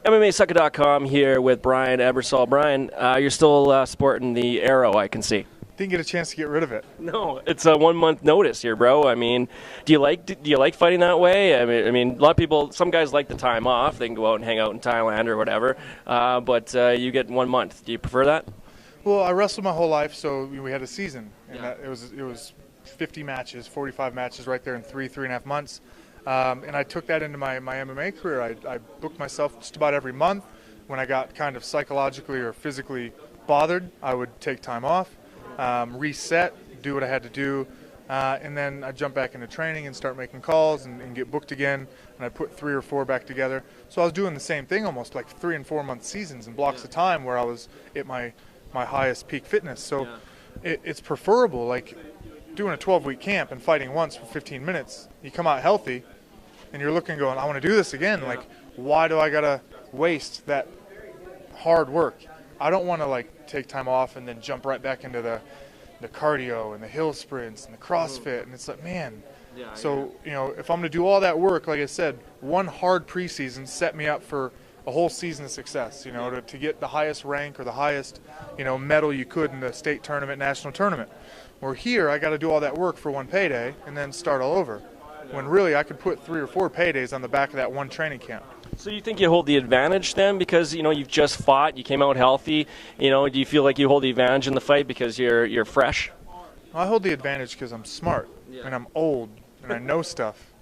MMASucka.com here with Brian Ebersole. Brian, you're still sporting the arrow, I can see. Didn't get a chance to get rid of it. No, it's a 1 month notice here, bro. I mean, do you like fighting that way? I mean, a lot of people, some guys like the time off. They can go out and hang out in Thailand or whatever. But you get 1 month. Do you prefer that? Well, I wrestled my whole life, so we had a season, and it was 50 matches, 45 matches right there in 3.5 months. And I took that into my MMA career. I booked myself just about every month. When I got kind of psychologically or physically bothered, I would take time off, reset, do what I had to do, and then I'd jump back into training and start making calls and get booked again, and I'd put 3 or 4 back together. So I was doing the same thing almost, like 3 and 4 month seasons and blocks of time where I was at my highest peak fitness. So it's preferable, like doing a 12-week camp and fighting once for 15 minutes. You come out healthy, and you're looking going, I want to do this again. Like, why do I got to waste that hard work? I don't want to, like, take time off and then jump right back into the cardio and the hill sprints and the CrossFit. And it's like, man. So, you know, if I'm going to do all that work, like I said, one hard preseason set me up for a whole season of success, you know, to get the highest rank or the highest, you know, medal you could in the state tournament, national tournament. Where here, I got to do all that work for one payday and then start all over. When really I could put 3 or 4 paydays on the back of that one training camp. So you think you hold the advantage then because, you know, you've just fought, you came out healthy, you know, do you feel like you hold the advantage in the fight because you're fresh? I hold the advantage because I'm smart and I'm old and I know stuff.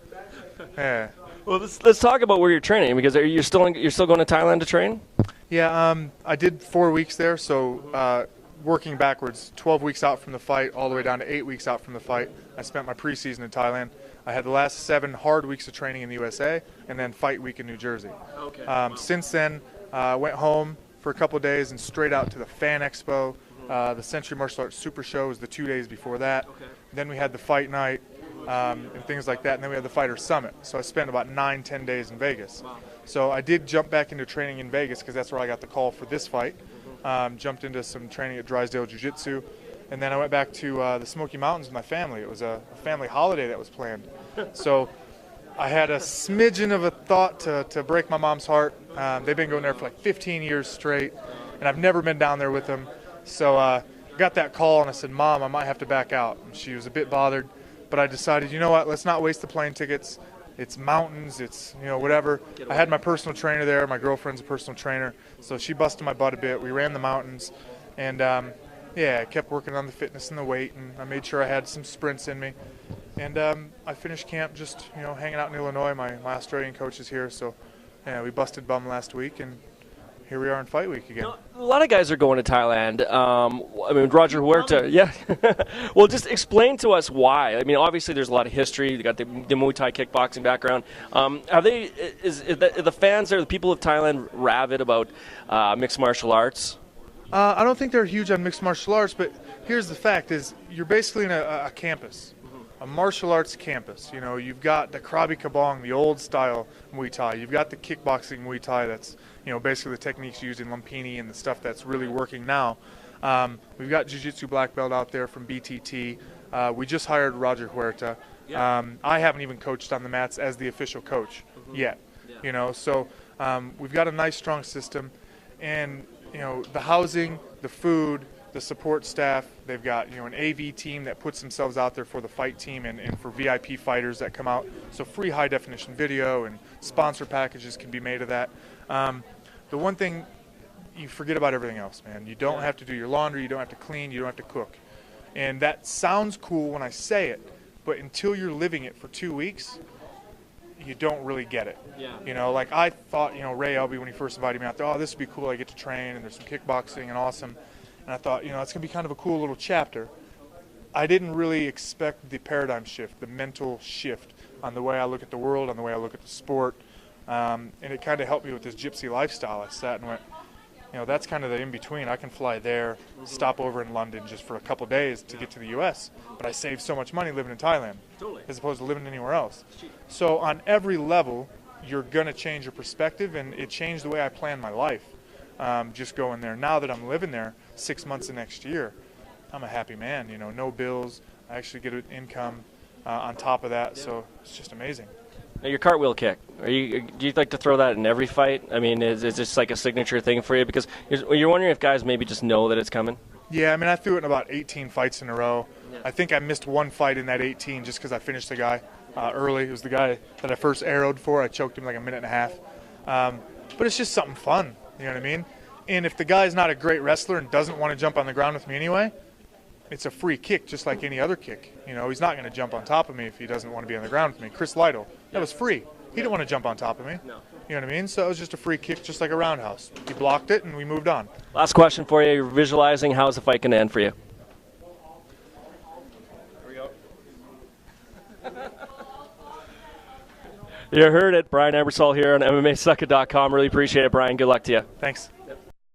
Yeah. Well, let's talk about where you're training because you're still going to Thailand to train? Yeah, I did 4 weeks there, so working backwards, 12 weeks out from the fight all the way down to 8 weeks out from the fight. I spent my preseason in Thailand. I had the last 7 hard weeks of training in the USA and then fight week in New Jersey. Okay. Since then, I went home for a couple of days and straight out to the Fan Expo. The Century Martial Arts Super Show was the 2 days before that. Okay. Then we had the fight night and things like that, and then we had the Fighter Summit. So I spent about 9-10 days in Vegas. Wow. So I did jump back into training in Vegas because that's where I got the call for this fight. Jumped into some training at Drysdale Jiu-Jitsu. And then I went back to the Smoky Mountains with my family. It was a family holiday that was planned. So I had a smidgen of a thought to break my mom's heart. They've been going there for like 15 years straight, and I've never been down there with them. So I got that call, and I said, Mom, I might have to back out. And she was a bit bothered, but I decided, you know what, let's not waste the plane tickets. It's mountains, it's, you know, whatever. I had my personal trainer there. My girlfriend's a personal trainer, so she busted my butt a bit. We ran the mountains, and yeah, I kept working on the fitness and the weight, and I made sure I had some sprints in me. And I finished camp just, you know, hanging out in Illinois. My Australian coach is here, so yeah, we busted bum last week, and here we are in fight week again. A lot of guys are going to Thailand. I mean, Roger Huerta, yeah. Well, just explain to us why. I mean, obviously there's a lot of history. You got the Muay Thai kickboxing background. Are the fans there, the people of Thailand, rabid about mixed martial arts? I don't think they're huge on mixed martial arts, but here's the fact is you're basically in a campus, a martial arts campus. You know, you've got the Krabi Kabong, the old style Muay Thai. You've got the kickboxing Muay Thai that's, you know, basically the techniques used in Lumpini and the stuff that's really working now. We've got Jiu-Jitsu black belt out there from BTT. We just hired Roger Huerta. I haven't even coached on the mats as the official coach yet, you know, so we've got a nice strong system, and you know, the housing, the food, the support staff. They've got, you know, an AV team that puts themselves out there for the fight team and for VIP fighters that come out. So free high definition video and sponsor packages can be made of that. The one thing, you forget about everything else, man. You don't have to do your laundry, you don't have to clean, you don't have to cook. And that sounds cool when I say it, but until you're living it for 2 weeks, you don't really get it. You know, like I thought, you know, Ray Elby, when he first invited me out there, oh, this would be cool, I get to train, and there's some kickboxing and awesome. And I thought, you know, it's going to be kind of a cool little chapter. I didn't really expect the paradigm shift, the mental shift on the way I look at the world, on the way I look at the sport. And it kind of helped me with this gypsy lifestyle. I sat and went, you know, that's kind of the in-between. I can fly there, stop over in London just for a couple days to get to the U.S., but I saved so much money living in Thailand as opposed to living anywhere else. So on every level, you're going to change your perspective, and it changed the way I plan my life, just going there. Now that I'm living there 6 months of next year, I'm a happy man, you know, no bills. I actually get an income on top of that, so it's just amazing. Now, your cartwheel kick. Do you like to throw that in every fight? I mean, is it just like a signature thing for you? Because you're wondering if guys maybe just know that it's coming. Yeah, I mean, I threw it in about 18 fights in a row. Yeah. I think I missed one fight in that 18 just because I finished the guy early. It was the guy that I first arrowed for. I choked him like a minute and a half. But it's just something fun, you know what I mean? And if the guy's not a great wrestler and doesn't want to jump on the ground with me anyway, it's a free kick just like any other kick. You know, he's not going to jump on top of me if he doesn't want to be on the ground with me. Chris Lytle, that was free. He didn't want to jump on top of me. No. You know what I mean? So it was just a free kick, just like a roundhouse. He blocked it, and we moved on. Last question for you. You're visualizing, how's the fight going to end for you? Here we go. You heard it. Brian Ebersole here on MMASucka.com. Really appreciate it, Brian. Good luck to you. Thanks.